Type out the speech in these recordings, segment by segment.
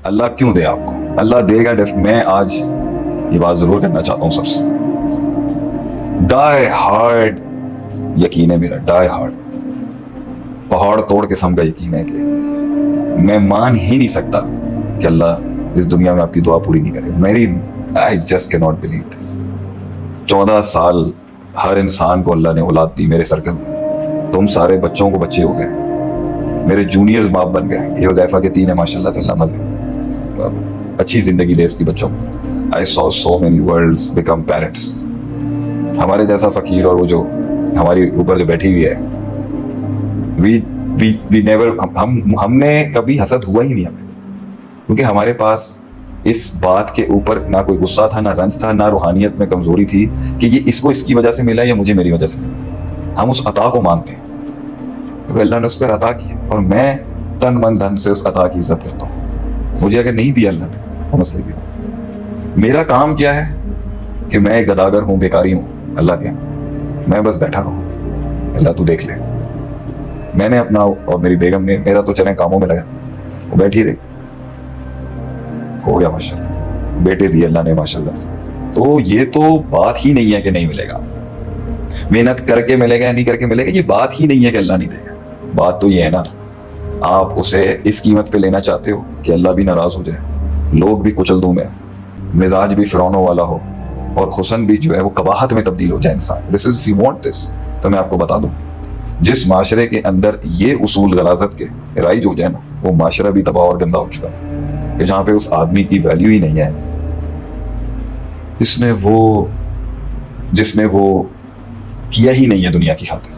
अल्लाह क्यों दे आपको? अल्लाह देगा। मैं आज ये बात जरूर करना चाहता हूँ सबसे, डाई हार्ड यकीन है मेरा, डाई हार्ड पहाड़ तोड़ किस्म का यकीन है कि मैं मान ही नहीं सकता कि अल्लाह इस दुनिया में आपकी दुआ पूरी नहीं करे। मेरी I just can not believe this. 14 साल हर इंसान को अल्लाह ने औलाद दी मेरे सर्कल में। तुम सारे बच्चों को बच्चे हो गए, मेरे जूनियर्स बाप बन गए। ये हुज़ैफा के 3 है माशाल्लाह से, अल्लाह अच्छी जिंदगी दे इसकी बच्चों को। I saw so many world's become parents. हमारे जैसा फकीर और वो जो हमारी ऊपर जो बैठी हुई है, वी नेवर, हमने कभी हसद हुआ ही नहीं हमें, क्योंकि हमारे पास इस बात के ऊपर ना कोई गुस्सा था, ना रंज था, ना रूहानियत में कमजोरी थी कि ये इसको इसकी वजह से मिला या मुझे मेरी वजह से मिला। हम उस अता को मानते हैं, तो अल्लाह ने उस पर अता किया और मैं तन मन धन से उस अता की इज्जत करता हूँ। मुझे अगर नहीं दिया अल्लाह ने, मसले की बात, मेरा काम क्या है कि मैं एक गदागर हूँ, बेकारी हूँ अल्लाह के यहाँ, मैं बस बैठा रहूँ, अल्लाह तू देख ले। मैंने अपना और मेरी बेगम ने, मेरा तो चले कामों में लगा, वो बैठी रही, हो गया माशाल्लाह, बेटे दिए अल्लाह ने माशाल्लाह से। तो ये तो बात ही नहीं है कि नहीं मिलेगा, मेहनत करके मिलेगा या नहीं करके मिलेगा, ये बात ही नहीं है कि अल्लाह नहीं देगा। बात तो ये है ना, आप उसे इस कीमत पे लेना चाहते हो कि अल्लाह भी नाराज हो जाए, लोग भी कुचल दूं मैं, मिजाज भी फिरौनों वाला हो और हुस्न भी जो है वो कबाहत में तब्दील हो जाए इंसान। This is, if you want this, तो मैं आपको बता दूं, जिस माशरे के अंदर ये उसूल गलाजत के राइज हो जाए ना, वो माशरा भी तबाह और गंदा हो चुका है, कि जहां पे उस आदमी की वैल्यू ही नहीं है जिसने वो किया ही नहीं है दुनिया की खातिर।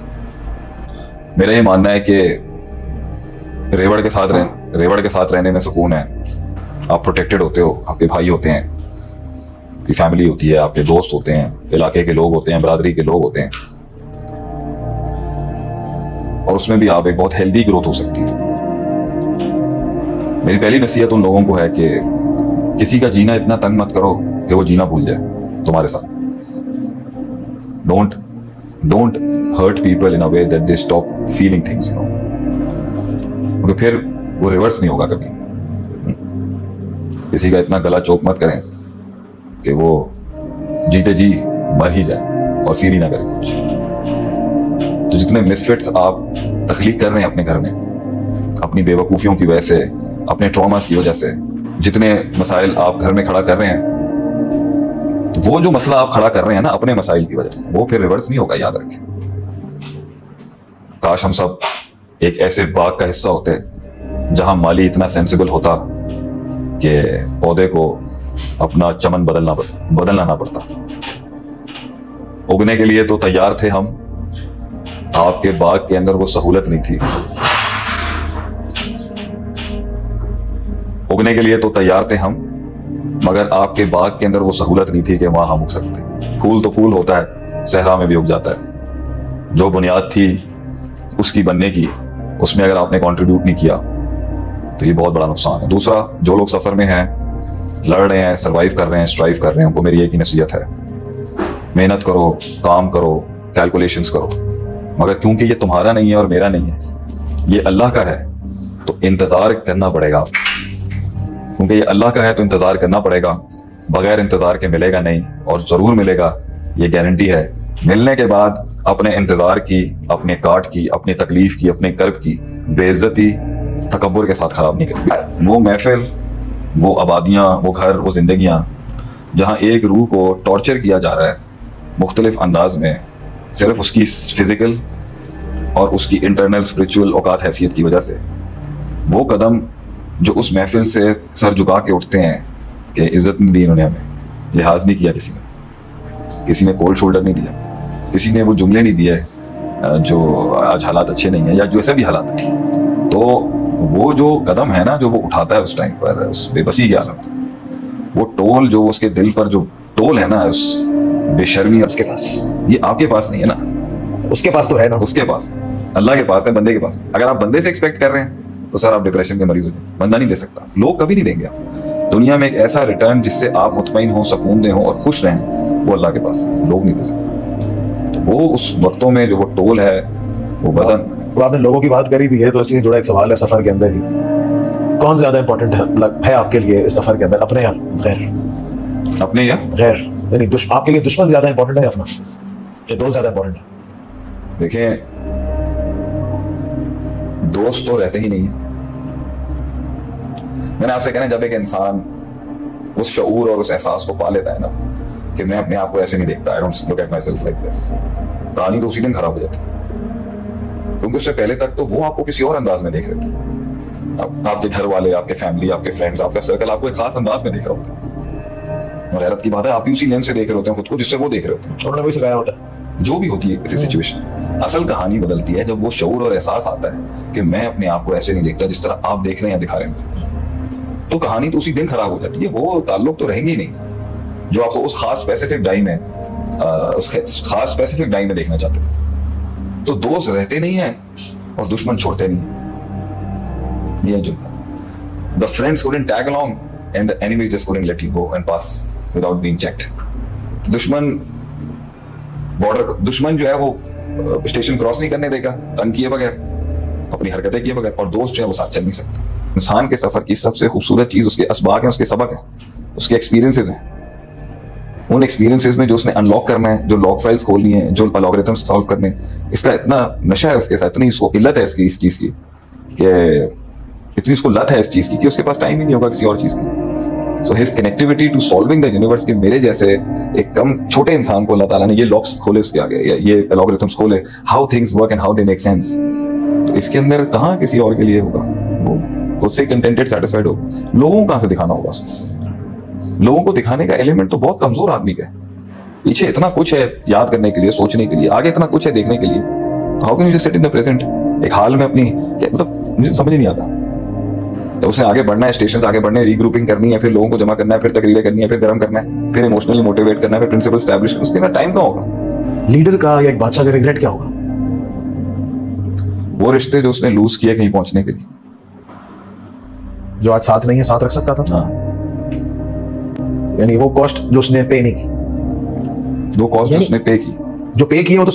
मेरा ये मानना है कि रेवड़ के साथ रहने में सुकून है। आप प्रोटेक्टेड होते हो, आपके भाई होते हैं, आपकी फैमिली होती है, आपके दोस्त होते हैं, इलाके के लोग होते हैं, बरादरी के लोग होते हैं, और उसमें भी आप एक बहुत हेल्दी ग्रोथ हो सकती है। मेरी पहली नसीहत उन लोगों को है कि किसी का जीना इतना तंग मत करो कि वो जीना भूल जाए तुम्हारे साथ। Don't hurt people in a way that they stop feeling things, you know, क्योंकि फिर वो रिवर्स नहीं होगा कभी। किसी का इतना गला चौक मत करें कि वो जीते जी मर ही जाए और फिर ही ना करे कुछ। तो जितने मिसफिट्स आप तख्लीक कर रहे हैं अपने घर में, अपनी बेवकूफ़ियों की वजह से, अपने ट्रॉमास की वजह से, जितने मसाइल आप घर में खड़ा कर रहे हैं, तो वो जो मसला आप खड़ा कर रहे हैं ना अपने मसाइल की वजह से, वो फिर रिवर्स नहीं होगा, याद रखें। काश हम सब एक ऐसे बाग का हिस्सा होते जहां माली इतना सेंसिबल होता कि पौधे को अपना चमन बदलना ना पड़ता। उगने के लिए तो तैयार थे हम, आपके बाग के अंदर वो सहूलत नहीं थी। उगने के लिए तो तैयार थे हम, मगर आपके बाग के अंदर वो सहूलत नहीं थी कि वहां हम उग सकते। फूल तो फूल होता है, सहरा में भी उग जाता है। जो बुनियाद थी उसकी बनने की, उसमें अगर आपने कंट्रीब्यूट नहीं किया तो ये बहुत बड़ा नुकसान है। दूसरा, जो लोग सफर में हैं, लड़ रहे हैं, सरवाइव कर रहे हैं, स्ट्राइव कर रहे हैं, उनको मेरी एक ही नसीहत है, मेहनत करो, काम करो, कैलकुलेशंस करो, मगर क्योंकि ये तुम्हारा नहीं है और मेरा नहीं है, ये अल्लाह का है, तो इंतजार करना पड़ेगा। क्योंकि ये अल्लाह का है तो इंतजार करना पड़ेगा, बगैर इंतजार के मिलेगा नहीं, और जरूर मिलेगा, ये गारंटी है। मिलने के बाद अपने इंतजार की, अपने काट की, अपनी तकलीफ की, अपने कर्ब की बेइज्जती तकब्बुर के साथ खराब नहीं करती। वो महफिल, वो आबादियां, वो घर, वो जिंदगियां जहां एक रूह को टॉर्चर किया जा रहा है मुख्तलिफ अंदाज में, सिर्फ उसकी फिजिकल और उसकी इंटरनल स्पिरिचुअल औकात हैसियत की वजह से, वो कदम जो उस महफिल से सर झुका के उठते हैं कि इज्जत नहीं दी इन्होंने, हमें लिहाज नहीं किया, किसी ने कोल्ड शोल्डर नहीं दिया, किसी ने वो जुमले नहीं दिए जो आज हालात अच्छे नहीं है या जो ऐसे भी हालात है, तो वो जो कदम है ना जो वो उठाता है उस टाइम पर, उस बेबसी की हालत, वो टोल जो उसके दिल पर जो टोल है ना, उस बेशर्मी, उसके पास, ये आपके पास नहीं है ना, उसके पास तो है ना, उसके पास, अल्लाह के पास है, बंदे के पास। अगर आप बंदे से एक्सपेक्ट कर रहे हैं तो सर आप डिप्रेशन के मरीज हो जाए। बंदा नहीं दे सकता, लोग कभी नहीं देंगे आप। दुनिया में एक ऐसा रिटर्न जिससे आप मुतमईन हो, सकून दे हो और खुश रहें, वो अल्लाह के पास है, लोग नहीं दे सकते। तो वो उस वक्तों में जो वो टोल है, वो वजन। तो आपने लोगों की बात करी भी है, तो इससे जुड़ा एक सवाल है सफर के अंदर ही कौन ज्यादा इंपॉर्टेंट है आपके लिए इस सफर के अंदर, अपने या गैर? अपने या गैर यानी आपके लिए दुश्मन ज्यादा इंपॉर्टेंट है अपना, ये दोस्त ज्यादा इंपॉर्टेंट है? देखिए, दोस्त तो रहते ही नहीं है। मैंने आपसे कहना, जब एक इंसान उस शऊर और उस एहसास को पा लेता है ना कि मैं अपने आप को ऐसे नहीं देखता, I don't look at my self like this, कहानी तो उसी दिन खराब हो जाती है। क्योंकि उससे पहले तक तो वो आपको किसी और अंदाज में देख रहे थे। अब आपके घर वाले, आपके फैमिली, आपके फ्रेंड्स, आपका सर्कल आपको एक खास अंदाज में देख रहा होता है, और हैरत की बात है आप भी उसी लेंस से देख रहे होते हैं खुद को जिससे वो देख रहे होते हैं। उन्होंने वही सिखाया होता है जो भी होती है किसी सिचुएशन, असल कहानी बदलती है जब वो शऊर और एहसास आता है कि मैं अपने आप को ऐसे नहीं देखता जिस तरह आप देख रहे हैं या दिखा रहे हैं। तो कहानी तो उसी दिन खराब हो जाती है, वो ताल्लुक तो रहेंगे ही नहीं जो आपको उस खास स्पेसिफिक डाई में देखना चाहते थे। तो दोस्त रहते नहीं है और दुश्मन छोड़ते नहीं है, ये जुमला। The friends couldn't tag along and the enemies just couldn't let you go and pass without being checked. दुश्मन जो है वो स्टेशन क्रॉस नहीं करने देगा तंग किए बगैर, अपनी हरकतें किए बगैर, और दोस्त जो है वो साथ चल नहीं सकता। इंसान के सफर की सबसे खूबसूरत चीज उसके असबाक है, उसके सबक है, उसके एक्सपीरियंसेस हैं। उन एक्सपीरियंसेस में जो उसने अनलॉक करना है, जो लॉग फाइल्स खोलनी है, जो अलॉगरिथम्स सॉल्व करने, इसका इतना नशा है उसके साथ, इतनी इसको इल्लत है इसकी, इस चीज की, कि इतनी उसको लत है इस चीज की कि उसके पास टाइम ही नहीं होगा किसी और चीज की। So his connectivity to solving the universe के मेरे जैसे एक कम छोटे इंसान को अल्लाह ताला ने ये लॉक्स खोले उसके आगे, ये अलॉगरिथम्स खोले, how things work and how they make sense. तो इसके अंदर कहाँ किसी और के लिए होगा, वो खुद से कंटेंटेड सेटिस्फाइड होगा। लोगों को कहाँ से दिखाना होगा उसको? लोगों को दिखाने का एलिमेंट तो बहुत कमजोर आदमी का है। पीछे इतना कुछ है याद करने के लिए, सोचने के लिए, आगे इतना कुछ है देखने के लिए। तो how can you just sit in the present? एक हाल में अपनी, मतलब मुझे समझ ही नहीं आता। तो उसने आगे बढ़ना है, स्टेशन आगे बढ़ने, रीग्रुपिंग करनी है, फिर लोगों को जमा करना है, फिर तकरीरें करनी है, फिर गर्म करना है, फिर इमोशनली मोटिवेट करना है, फिर प्रिंसिपल एस्टैब्लिश करना है। उसके बाद टाइम कहाँ होगा? लीडर का या एक बादशाह का रिग्रेट क्या होगा? वो रिश्ते जो उसने लूज किए कहीं पहुंचने के लिए, जो आज साथ नहीं है, साथ रख सकता था। हाँ, यानी वो कॉस्ट जो उसने पे नहीं की, वो कॉस्ट उसने पे की, जो पे की है वो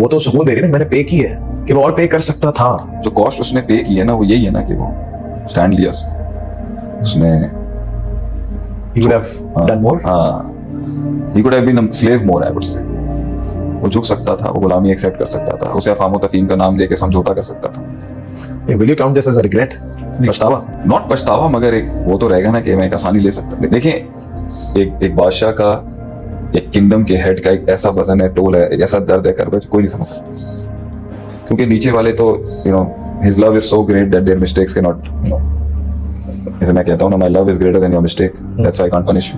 तो सुकून दे रही है ना, मैंने पे की है, कि वो और पे कर सकता था। जो कॉस्ट उसने पे की है ना, वो यही है ना कि वो स्टैंड लिया उसने। He would have done more. He could have been a slave more, I would say. वो झुक सकता था, वो गुलामी एक्सेप्ट कर सकता था, उसे अफाम तफहीम का नाम लेके समझौता कर सकता था। Will you count this as a regret? पछतावा? नॉट पछतावा, मगर एक वो तो रहेगा ना कि मैं एक आसानी ले सकता। देखिए, एक बादशाह का, एक किंगडम के हेड का एक ऐसा वजन है, टोल है, एक ऐसा दर्द है करबा, कोई नहीं समझ सकता। क्योंकि नीचे वाले तो his love is so great that their mistakes cannot, जैसे मैं कहता हूँ ना, my love is greater than your mistake, that's why I can't punish you।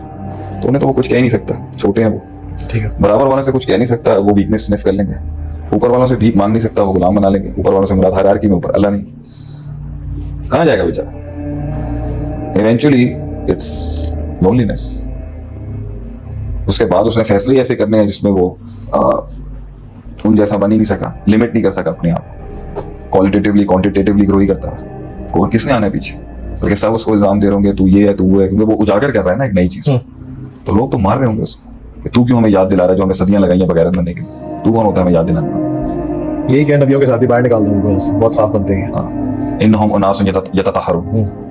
तो उन्हें तो वो कुछ कह ही नहीं सकता, छोटे हैं वो, ठीक है। बराबर वालों से कुछ कह नहीं सकता, वो वीकनेस स्निफ कर लेंगे। ऊपर वालों से भीख मांग नहीं सकता, वो गुलाम बना लेंगे। ऊपर वालों से मुराद हायरार्की में ऊपर, अल्लाह नहीं। कहाँ जाएगा बेचारा? Eventually it's loneliness. उसके बाद उसने फैसले ऐसे करने हैं जिसमें वो उन जैसा बन ही नहीं सका, लिमिट नहीं कर सका अपने आप, क्वालिटेटिवली क्वांटिटेटिवली ग्रो ही करता रहा। कौन, किसने आना है पीछे? बल्कि सब उसको इल्जाम दे रहे होंगे, तू ये है, तू वो है, क्योंकि वो उजागर कर रहा है ना एक नई चीज। तो लोग तो मार रहे होंगे उसको कि तू क्यों हमें याद दिला रहा है जो हमें सदियां लगाई हैं बगैरत बनने की। तू कौन होता है हमें याद दिलाने वाला? यही क्या नबियों के साथ ही बाहर निकाल दूंगा, बहुत साफ बनते हैं। हाँ, इन्नहुम उनासुन यततहरून,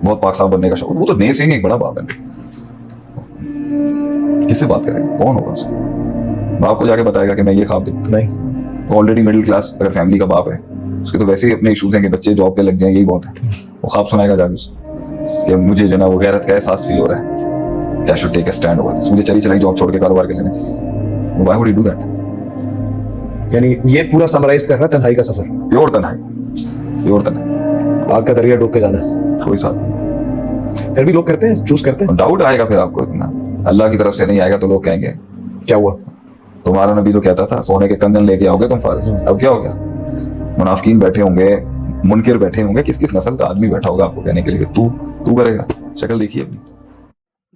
बहुत पाक साफ बनने का शौक। वो तो नेस ही एक बड़ा बाप है, किससे बात करेगा? कौन होगा उसको? बाप को जाके बताएगा कि मैं ये ख्वाब देखता नहीं। ऑलरेडी मिडिल क्लास अगर फैमिली का बाप है, उसके तो वैसे ही अपने इशूज हैं कि बच्चे जॉब पे लग जाए, यही बहुत है। वो ख्वाब सुनाएगा जाके उसको कि मुझे जो ना वो गैरत का एहसास फील हो रहा है, I should take a stand over this, मुझे चली चलाई जॉब छोड़ के कारोबार कर लेना चाहिए। Why would you do that? यानी ये पूरा समराइज कर रहा है तन्हाई का सफर, प्योर तन्हाई, प्योर तन्हाई, आग का दरिया डूब के जाना, कोई साथ नहीं। फिर भी लोग करते हैं, चूज करते हैं। डाउट आएगा फिर आपको, इतना अल्लाह की तरफ से नहीं आएगा तो लोग कहेंगे क्या हुआ? तुम्हारा नबी तो कहता था सोने के कंगन लेके आओगे तुम फारस। अब क्या हो गया? मुनाफिकीन बैठे होंगे, मुनकिर बैठे होंगे, किस किस नस्ल का आदमी बैठा होगा आपको कहने के लिए तू करेगा। शक्ल देखिए अपनी।